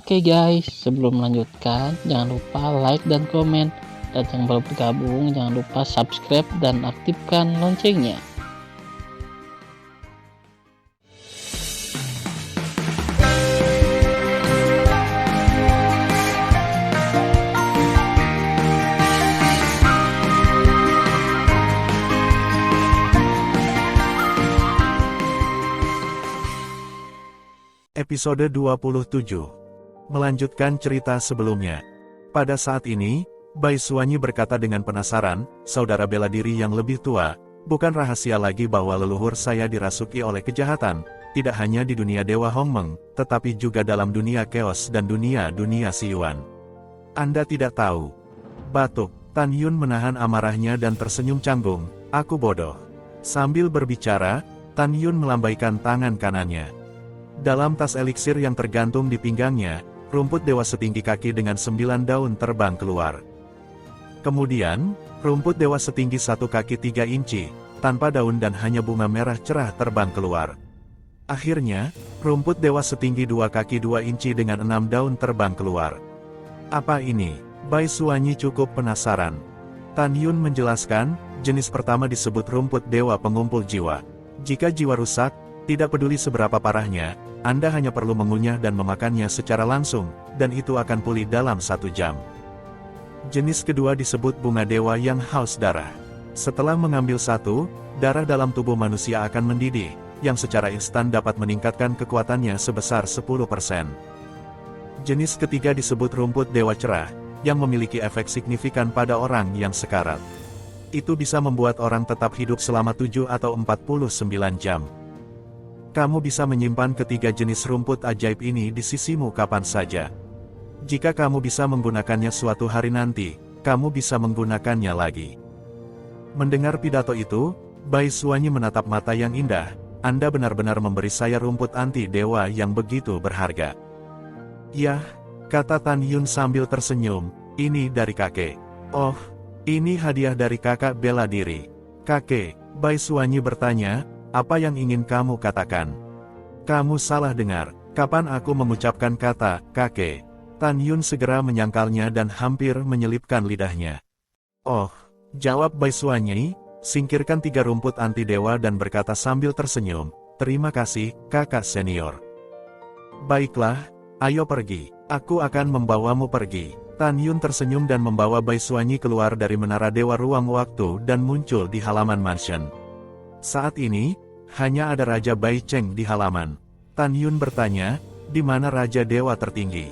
Oke guys, sebelum melanjutkan, jangan lupa like dan komen. Dan yang baru bergabung, jangan lupa subscribe dan aktifkan loncengnya. Episode 27. Melanjutkan cerita sebelumnya. Pada saat ini, Baiswanyi berkata dengan penasaran, "Saudara bela diri yang lebih tua, bukan rahasia lagi bahwa leluhur saya dirasuki oleh kejahatan, tidak hanya di dunia Dewa Hongmeng, tetapi juga dalam dunia Chaos dan dunia Siyuan. Anda tidak tahu." Batuk, Tan Yun menahan amarahnya dan tersenyum canggung, "Aku bodoh." Sambil berbicara, Tan Yun melambaikan tangan kanannya. Dalam tas eliksir yang tergantung di pinggangnya, rumput dewa setinggi kaki dengan 9 daun terbang keluar. Kemudian, rumput dewa setinggi 1 kaki 3 inci, tanpa daun dan hanya bunga merah cerah terbang keluar. Akhirnya, rumput dewa setinggi 2 kaki 2 inci dengan 6 daun terbang keluar. Apa ini? Baiswanyi cukup penasaran. Tan Yun menjelaskan, jenis pertama disebut rumput dewa pengumpul jiwa. Jika jiwa rusak, tidak peduli seberapa parahnya, Anda hanya perlu mengunyah dan memakannya secara langsung, dan itu akan pulih dalam 1 jam. Jenis kedua disebut bunga dewa yang haus darah. Setelah mengambil satu, darah dalam tubuh manusia akan mendidih, yang secara instan dapat meningkatkan kekuatannya sebesar 10%. Jenis ketiga disebut rumput dewa cerah, yang memiliki efek signifikan pada orang yang sekarat. Itu bisa membuat orang tetap hidup selama 7 atau 49 jam. Kamu bisa menyimpan ketiga jenis rumput ajaib ini di sisimu kapan saja. Jika kamu bisa menggunakannya suatu hari nanti, kamu bisa menggunakannya lagi. Mendengar pidato itu, Baiswanyi menatap mata yang indah. Anda benar-benar memberi saya rumput anti dewa yang begitu berharga. Yah, kata Tan Yun sambil tersenyum, ini dari kakek. Oh, ini hadiah dari kakak bela diri. Kakek, Baiswanyi bertanya, apa yang ingin kamu katakan? Kamu salah dengar, kapan aku mengucapkan kata, kakek? Tan Yun segera menyangkalnya dan hampir menyelipkan lidahnya. Oh, jawab Baiswanyi, singkirkan 3 rumput anti dewa dan berkata sambil tersenyum, terima kasih, kakak senior. Baiklah, ayo pergi, aku akan membawamu pergi. Tan Yun tersenyum dan membawa Baiswanyi keluar dari menara dewa ruang waktu dan muncul di halaman mansion. Saat ini, hanya ada Raja Bai Cheng di halaman. Tan Yun bertanya, di mana Raja Dewa tertinggi?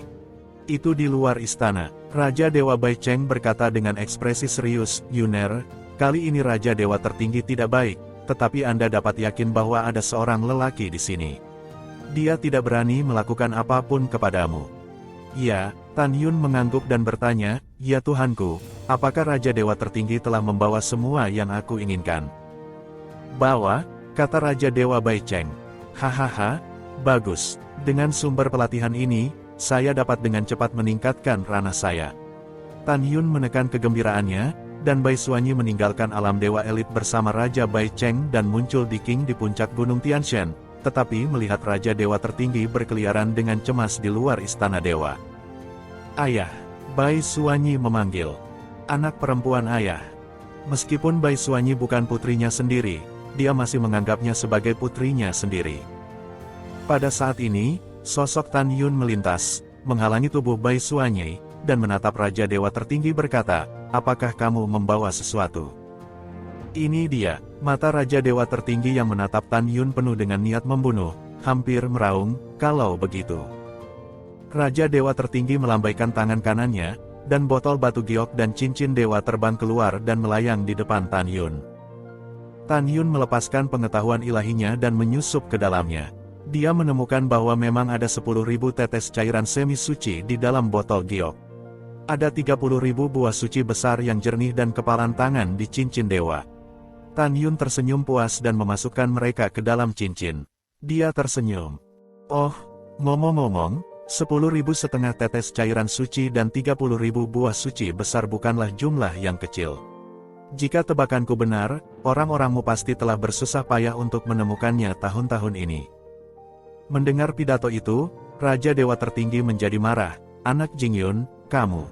Itu di luar istana. Raja Dewa Bai Cheng berkata dengan ekspresi serius, Yuner, kali ini Raja Dewa tertinggi tidak baik, tetapi Anda dapat yakin bahwa ada seorang lelaki di sini. Dia tidak berani melakukan apapun kepadamu. Ya, Tan Yun mengangguk dan bertanya, ya Tuhanku, apakah Raja Dewa tertinggi telah membawa semua yang aku inginkan? Bawa, kata Raja Dewa Bai Cheng. Hahaha, bagus. Dengan sumber pelatihan ini, saya dapat dengan cepat meningkatkan ranah saya. Tan Yun menekan kegembiraannya, dan Baiswanyi meninggalkan alam dewa elit bersama Raja Bai Cheng dan muncul di King di puncak Gunung Tianshan, tetapi melihat Raja Dewa tertinggi berkeliaran dengan cemas di luar istana dewa. Ayah, Baiswanyi memanggil. Anak perempuan ayah. Meskipun Baiswanyi bukan putrinya sendiri, dia masih menganggapnya sebagai putrinya sendiri. Pada saat ini, sosok Tan Yun melintas, menghalangi tubuh Baiswanyi, dan menatap Raja Dewa tertinggi berkata, apakah kamu membawa sesuatu? Ini dia, mata Raja Dewa tertinggi yang menatap Tan Yun penuh dengan niat membunuh, hampir meraung, kalau begitu. Raja Dewa tertinggi melambaikan tangan kanannya, dan botol batu giok dan cincin dewa terbang keluar dan melayang di depan Tan Yun. Tan Yun melepaskan pengetahuan ilahinya dan menyusup ke dalamnya. Dia menemukan bahwa memang ada 10.000 tetes cairan semi suci di dalam botol giok. Ada 30.000 buah suci besar yang jernih dan kepalan tangan di cincin dewa. Tan Yun tersenyum puas dan memasukkan mereka ke dalam cincin. Dia tersenyum. Oh, ngomong-ngomong, 10.000 tetes cairan suci dan 30.000 buah suci besar bukanlah jumlah yang kecil. Jika tebakanku benar, orang-orangmu pasti telah bersusah payah untuk menemukannya tahun-tahun ini. Mendengar pidato itu, Raja Dewa Tertinggi menjadi marah. Anak Jingyun, kamu.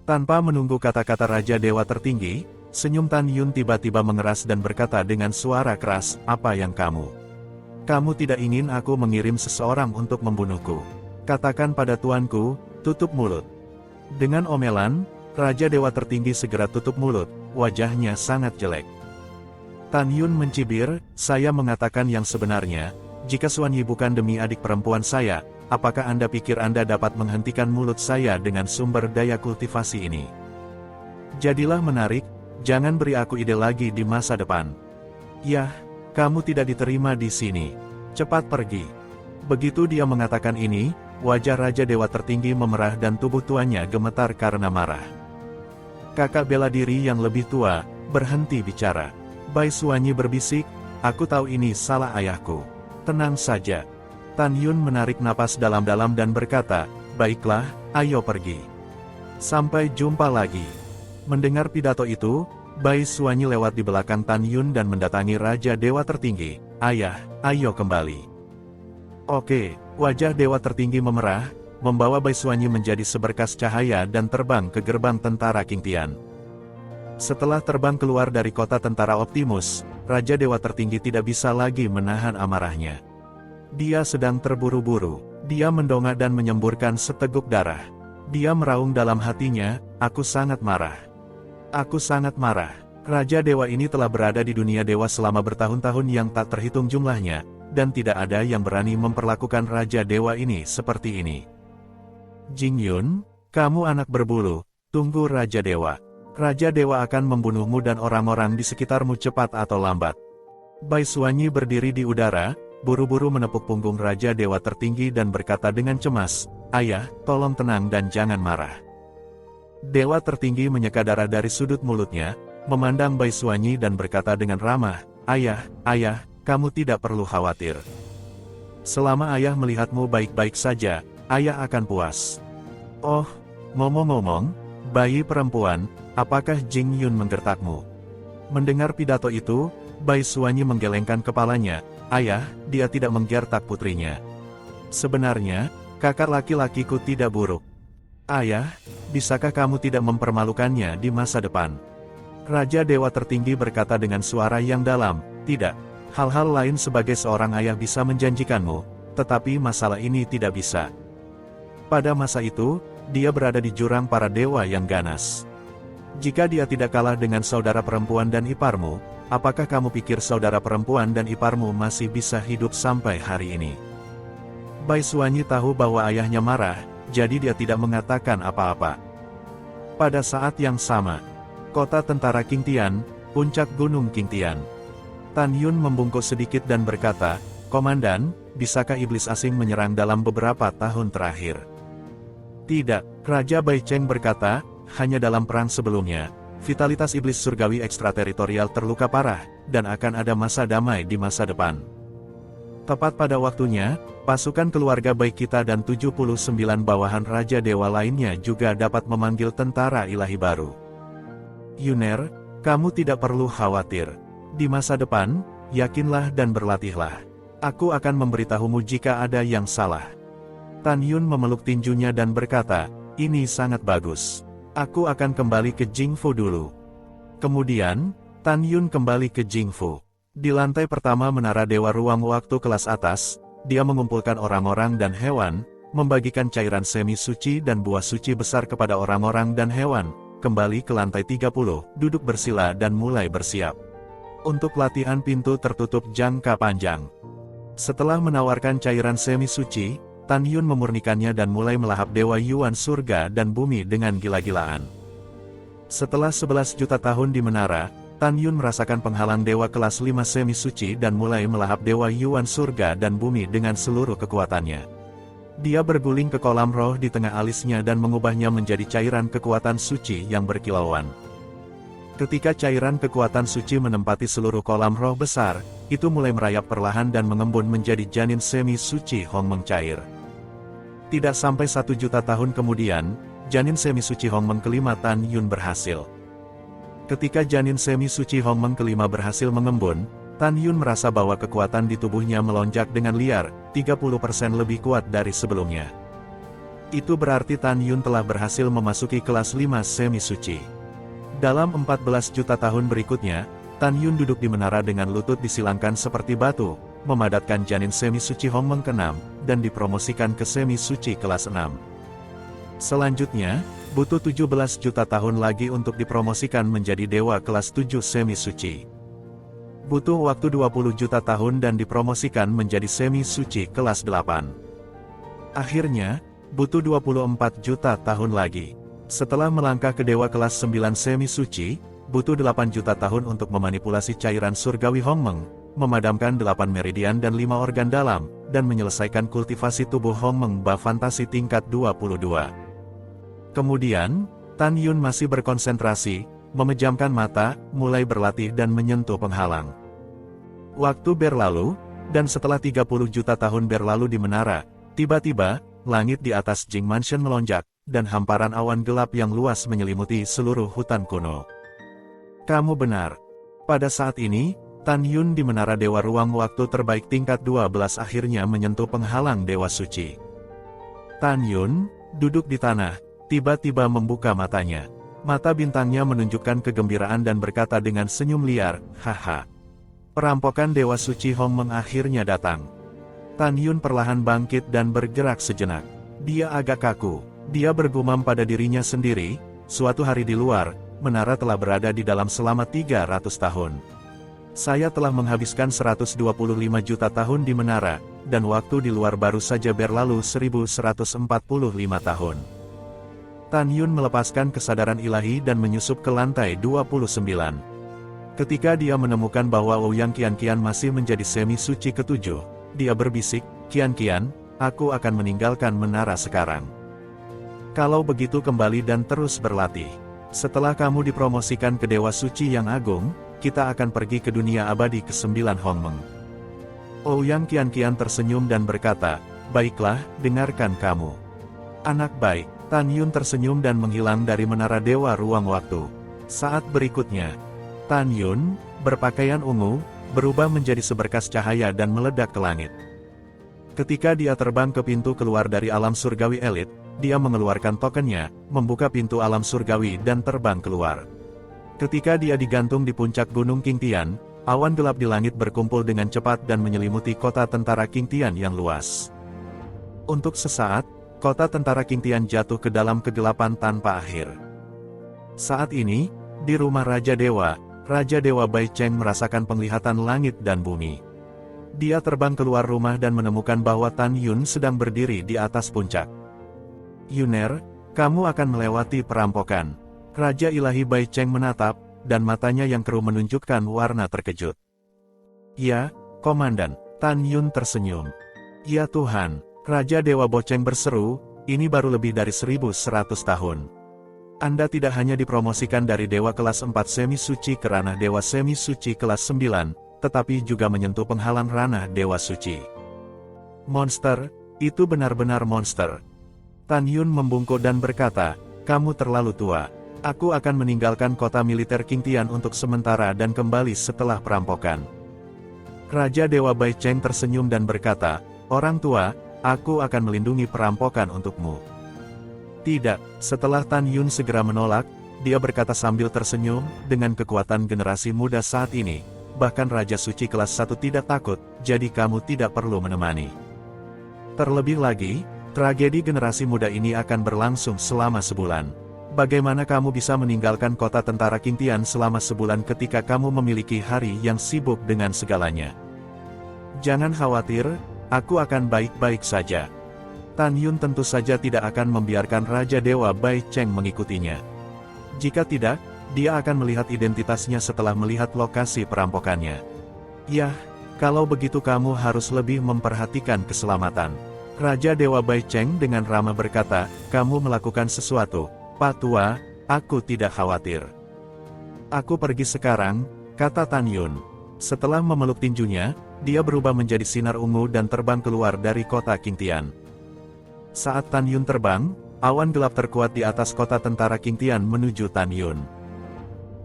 Tanpa menunggu kata-kata Raja Dewa Tertinggi, senyum Tan Yun tiba-tiba mengeras dan berkata dengan suara keras, apa yang kamu? Kamu tidak ingin aku mengirim seseorang untuk membunuhku. Katakan pada tuanku, tutup mulut. Dengan omelan, Raja Dewa Tertinggi segera tutup mulut, wajahnya sangat jelek. Tan Yun mencibir, saya mengatakan yang sebenarnya, jika Xuan Yi bukan demi adik perempuan saya, apakah Anda pikir Anda dapat menghentikan mulut saya dengan sumber daya kultivasi ini? Jadilah menarik, jangan beri aku ide lagi di masa depan. Yah, kamu tidak diterima di sini. Cepat pergi. Begitu dia mengatakan ini, wajah Raja Dewa Tertinggi memerah dan tubuh tuannya gemetar karena marah. Kakak bela diri yang lebih tua, berhenti bicara. Bai Xuan Yi berbisik, aku tahu ini salah ayahku. Tenang saja. Tan Yun menarik napas dalam-dalam dan berkata, baiklah, ayo pergi. Sampai jumpa lagi. Mendengar pidato itu, Bai Xuan Yi lewat di belakang Tan Yun dan mendatangi Raja Dewa Tertinggi. Ayah, ayo kembali. Oke, wajah Dewa Tertinggi memerah, membawa Bai Xuan Yi menjadi seberkas cahaya dan terbang ke gerbang tentara King Tian. Setelah terbang keluar dari kota tentara Optimus, Raja Dewa Tertinggi tidak bisa lagi menahan amarahnya. Dia sedang terburu-buru. Dia mendongak dan menyemburkan seteguk darah. Dia meraung dalam hatinya, aku sangat marah. Aku sangat marah. Raja Dewa ini telah berada di dunia dewa selama bertahun-tahun yang tak terhitung jumlahnya, dan tidak ada yang berani memperlakukan Raja Dewa ini seperti ini. Jingyun, kamu anak berbulu, tunggu Raja Dewa. Raja Dewa akan membunuhmu dan orang-orang di sekitarmu cepat atau lambat. Bai Xuan Yi berdiri di udara, buru-buru menepuk punggung Raja Dewa Tertinggi dan berkata dengan cemas, ayah, tolong tenang dan jangan marah. Dewa Tertinggi menyeka darah dari sudut mulutnya, memandang Bai Xuan Yi dan berkata dengan ramah, ayah, kamu tidak perlu khawatir. Selama ayah melihatmu baik-baik saja, ayah akan puas. Oh, ngomong-ngomong, bayi perempuan, apakah Jingyun menggertakmu? Mendengar pidato itu, Bai Xuan Yi menggelengkan kepalanya, ayah, dia tidak menggertak putrinya. Sebenarnya, kakak laki-lakiku tidak buruk. Ayah, bisakah kamu tidak mempermalukannya di masa depan? Raja Dewa Tertinggi berkata dengan suara yang dalam, tidak. Hal-hal lain sebagai seorang ayah bisa menjanjikanmu, tetapi masalah ini tidak bisa. Pada masa itu, dia berada di jurang para dewa yang ganas. Jika dia tidak kalah dengan saudara perempuan dan iparmu, apakah kamu pikir saudara perempuan dan iparmu masih bisa hidup sampai hari ini? Bai Xuan Yi tahu bahwa ayahnya marah, jadi dia tidak mengatakan apa-apa. Pada saat yang sama, kota tentara King Tian, puncak gunung King Tian. Tan Yun membungkuk sedikit dan berkata, Komandan, bisakah iblis asing menyerang dalam beberapa tahun terakhir? Tidak, Raja Bai Cheng berkata, hanya dalam perang sebelumnya, vitalitas iblis surgawi ekstrateritorial terluka parah, dan akan ada masa damai di masa depan. Tepat pada waktunya, pasukan keluarga baik kita dan 79 bawahan Raja Dewa lainnya juga dapat memanggil tentara ilahi baru. Yuner, kamu tidak perlu khawatir. Di masa depan, yakinlah dan berlatihlah. Aku akan memberitahumu jika ada yang salah. Tan Yun memeluk tinjunya dan berkata, ini sangat bagus. Aku akan kembali ke Jingfu dulu. Kemudian, Tan Yun kembali ke Jingfu. Di lantai pertama menara Dewa Ruang Waktu kelas atas, dia mengumpulkan orang-orang dan hewan, membagikan cairan semi suci dan buah suci besar kepada orang-orang dan hewan, kembali ke lantai 30, duduk bersila dan mulai bersiap untuk latihan pintu tertutup jangka panjang. Setelah menawarkan cairan semi suci, Tan Yun memurnikannya dan mulai melahap Dewa Yuan surga dan bumi dengan gila-gilaan. Setelah 11 juta tahun di menara, Tan Yun merasakan penghalang dewa kelas 5 semi suci dan mulai melahap Dewa Yuan surga dan bumi dengan seluruh kekuatannya. Dia berguling ke kolam roh di tengah alisnya dan mengubahnya menjadi cairan kekuatan suci yang berkilauan. Ketika cairan kekuatan suci menempati seluruh kolam roh besar, itu mulai merayap perlahan dan mengembun menjadi janin semi suci Hongmeng cair. Tidak sampai 1 juta tahun kemudian, janin semi suci Hongmeng kelima Tan Yun berhasil. Ketika janin semi suci Hongmeng kelima berhasil mengembun, Tan Yun merasa bahwa kekuatan di tubuhnya melonjak dengan liar, 30% lebih kuat dari sebelumnya. Itu berarti Tan Yun telah berhasil memasuki kelas 5 semi suci. Dalam 14 juta tahun berikutnya, Tan Yun duduk di menara dengan lutut disilangkan seperti batu, memadatkan janin semi suci Hongmeng ke-6, dan dipromosikan ke semi suci kelas 6. Selanjutnya, butuh 17 juta tahun lagi untuk dipromosikan menjadi dewa kelas 7 semi suci. Butuh waktu 20 juta tahun dan dipromosikan menjadi semi suci kelas 8. Akhirnya, butuh 24 juta tahun lagi. Setelah melangkah ke dewa kelas 9 semi suci, butuh 8 juta tahun untuk memanipulasi cairan surgawi Hongmeng, memadamkan 8 meridian dan 5 organ dalam, dan menyelesaikan kultivasi tubuh Hongmeng Ba Fantasi tingkat 22. Kemudian, Tan Yun masih berkonsentrasi, memejamkan mata, mulai berlatih dan menyentuh penghalang. Waktu berlalu, dan setelah 30 juta tahun berlalu di menara, tiba-tiba, langit di atas Jing Mansion melonjak, dan hamparan awan gelap yang luas menyelimuti seluruh hutan kuno. Kamu benar. Pada saat ini, Tan Yun di menara Dewa Ruang Waktu terbaik tingkat 12 akhirnya menyentuh penghalang Dewa Suci. Tan Yun, duduk di tanah, tiba-tiba membuka matanya. Mata bintangnya menunjukkan kegembiraan dan berkata dengan senyum liar, haha. Perampokan Dewa Suci Hongmeng akhirnya datang. Tan Yun perlahan bangkit dan bergerak sejenak. Dia agak kaku. Dia bergumam pada dirinya sendiri, suatu hari di luar, menara telah berada di dalam selama 300 tahun. Saya telah menghabiskan 125 juta tahun di menara, dan waktu di luar baru saja berlalu 1145 tahun. Tan Yun melepaskan kesadaran ilahi dan menyusup ke lantai 29. Ketika dia menemukan bahwa Ouyang Qianqian masih menjadi semi suci ketujuh, dia berbisik, Qianqian, aku akan meninggalkan menara sekarang. Kalau begitu kembali dan terus berlatih. Setelah kamu dipromosikan ke Dewa Suci yang agung, kita akan pergi ke dunia abadi ke-9 Hongmeng. Ouyang Qianqian tersenyum dan berkata, baiklah, dengarkan kamu. Anak baik. Tan Yun tersenyum dan menghilang dari menara Dewa Ruang Waktu. Saat berikutnya, Tan Yun, berpakaian ungu, berubah menjadi seberkas cahaya dan meledak ke langit. Ketika dia terbang ke pintu keluar dari alam surgawi elit, dia mengeluarkan tokennya, membuka pintu alam surgawi dan terbang keluar. Ketika dia digantung di puncak Gunung Qingtian, awan gelap di langit berkumpul dengan cepat dan menyelimuti kota tentara Qingtian yang luas. Untuk sesaat, kota tentara Qingtian jatuh ke dalam kegelapan tanpa akhir. Saat ini, di rumah Raja Dewa Bai Cheng merasakan penglihatan langit dan bumi. Dia terbang keluar rumah dan menemukan bahwa Tan Yun sedang berdiri di atas puncak. Yuner, kamu akan melewati perampokan. Raja Ilahi Bai Cheng menatap, dan matanya yang keruh menunjukkan warna terkejut. Ya, Komandan, Tan Yun tersenyum. Ya Tuhan. Raja Dewa Boceng berseru, ini baru lebih dari 1100 tahun. Anda tidak hanya dipromosikan dari Dewa kelas 4 semi suci ke ranah Dewa semi suci kelas 9, tetapi juga menyentuh penghalang ranah Dewa Suci. Monster, itu benar-benar monster. Tan Yun membungkuk dan berkata, kamu terlalu tua. Aku akan meninggalkan kota militer Qingtian untuk sementara dan kembali setelah perampokan. Raja Dewa Bai Cheng tersenyum dan berkata, orang tua, aku akan melindungi perampokan untukmu. Tidak, setelah Tan Yun segera menolak, dia berkata sambil tersenyum, dengan kekuatan generasi muda saat ini, bahkan Raja Suci kelas 1 tidak takut, jadi kamu tidak perlu menemani. Terlebih lagi, tragedi generasi muda ini akan berlangsung selama sebulan. Bagaimana kamu bisa meninggalkan kota tentara Qingtian selama sebulan ketika kamu memiliki hari yang sibuk dengan segalanya? Jangan khawatir, aku akan baik-baik saja. Tan Yun tentu saja tidak akan membiarkan Raja Dewa Bai Cheng mengikutinya. Jika tidak, dia akan melihat identitasnya setelah melihat lokasi perampokannya. Yah, kalau begitu kamu harus lebih memperhatikan keselamatan. Raja Dewa Bai Cheng dengan ramah berkata, kamu melakukan sesuatu, Pak Tua, aku tidak khawatir. Aku pergi sekarang, kata Tan Yun. Setelah memeluk tinjunya, dia berubah menjadi sinar ungu dan terbang keluar dari kota Qingtian. Saat Tan Yun terbang, awan gelap terkuat di atas kota tentara Qingtian menuju Tan Yun.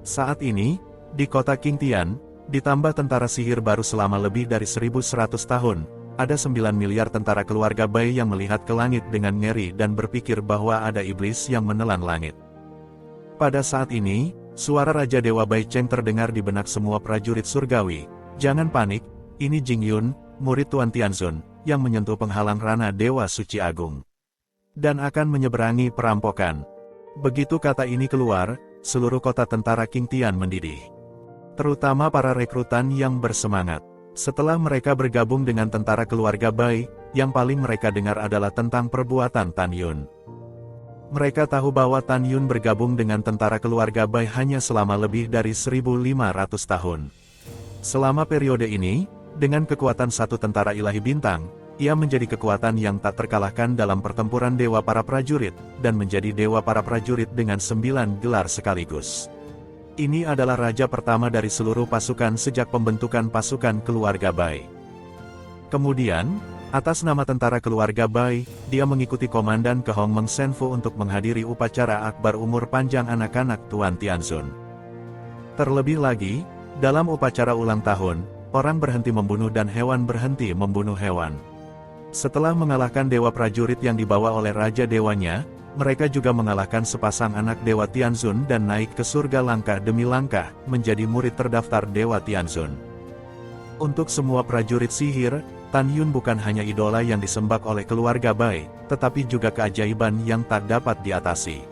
Saat ini, di kota Qingtian, ditambah tentara sihir baru selama lebih dari 1100 tahun, ada 9 miliar tentara keluarga Bai yang melihat ke langit dengan ngeri dan berpikir bahwa ada iblis yang menelan langit. Pada saat ini, suara Raja Dewa Bai Cheng terdengar di benak semua prajurit surgawi. Jangan panik, ini Jing Yun, murid Tuan Tianzun, yang menyentuh penghalang rana Dewa Suci Agung. Dan akan menyeberangi perampokan. Begitu kata ini keluar, seluruh kota tentara King Tian mendidih. Terutama para rekrutan yang bersemangat. Setelah mereka bergabung dengan tentara keluarga Bai, yang paling mereka dengar adalah tentang perbuatan Tan Yun. Mereka tahu bahwa Tan Yun bergabung dengan tentara keluarga Bai hanya selama lebih dari 1.500 tahun. Selama periode ini, dengan kekuatan satu tentara ilahi bintang, ia menjadi kekuatan yang tak terkalahkan dalam pertempuran dewa para prajurit, dan menjadi dewa para prajurit dengan 9 gelar sekaligus. Ini adalah raja pertama dari seluruh pasukan sejak pembentukan pasukan keluarga Bai. Kemudian, atas nama tentara keluarga Bai, dia mengikuti komandan ke Hongmeng Senfu untuk menghadiri upacara akbar umur panjang anak-anak Tuan Tianzun. Terlebih lagi, dalam upacara ulang tahun, orang berhenti membunuh dan hewan berhenti membunuh hewan. Setelah mengalahkan dewa prajurit yang dibawa oleh raja dewanya, mereka juga mengalahkan sepasang anak Dewa Tianzun dan naik ke surga langkah demi langkah, menjadi murid terdaftar Dewa Tianzun. Untuk semua prajurit sihir, Tan Yun bukan hanya idola yang disembah oleh keluarga Bai, tetapi juga keajaiban yang tak dapat diatasi.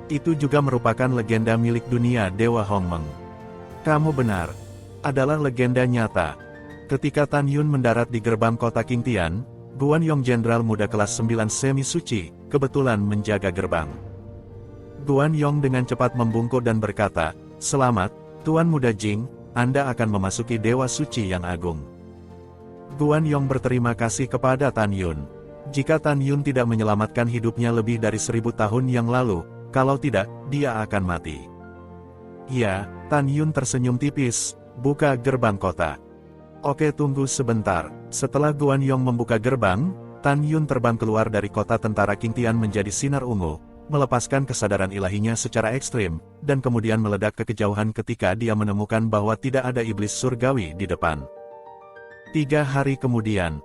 Itu juga merupakan legenda milik dunia Dewa Hongmeng. Kamu benar, adalah legenda nyata. Ketika Tan Yun mendarat di gerbang kota King Tian, Guan Yong Jenderal muda kelas 9 semi-suci, kebetulan menjaga gerbang. Guan Yong dengan cepat membungkuk dan berkata, "Selamat, Tuan Muda Jing, Anda akan memasuki Dewa Suci yang agung." Guan Yong berterima kasih kepada Tan Yun. Jika Tan Yun tidak menyelamatkan hidupnya lebih dari 1000 tahun yang lalu, kalau tidak, dia akan mati. Ya, Tan Yun tersenyum tipis, buka gerbang kota. Oke, tunggu sebentar. Setelah Guan Yong membuka gerbang, Tan Yun terbang keluar dari kota tentara King Tian menjadi sinar ungu, melepaskan kesadaran ilahinya secara ekstrim, dan kemudian meledak ke kejauhan ketika dia menemukan bahwa tidak ada iblis surgawi di depan. 3 hari kemudian,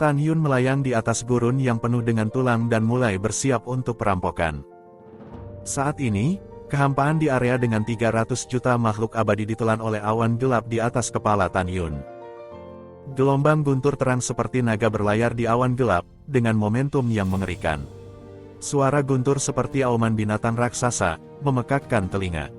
Tan Yun melayang di atas gurun yang penuh dengan tulang dan mulai bersiap untuk perampokan. Saat ini, kehampaan di area dengan 300 juta makhluk abadi ditelan oleh awan gelap di atas kepala Tan Yun. Gelombang guntur terang seperti naga berlayar di awan gelap, dengan momentum yang mengerikan. Suara guntur seperti auman binatang raksasa, memekakkan telinga.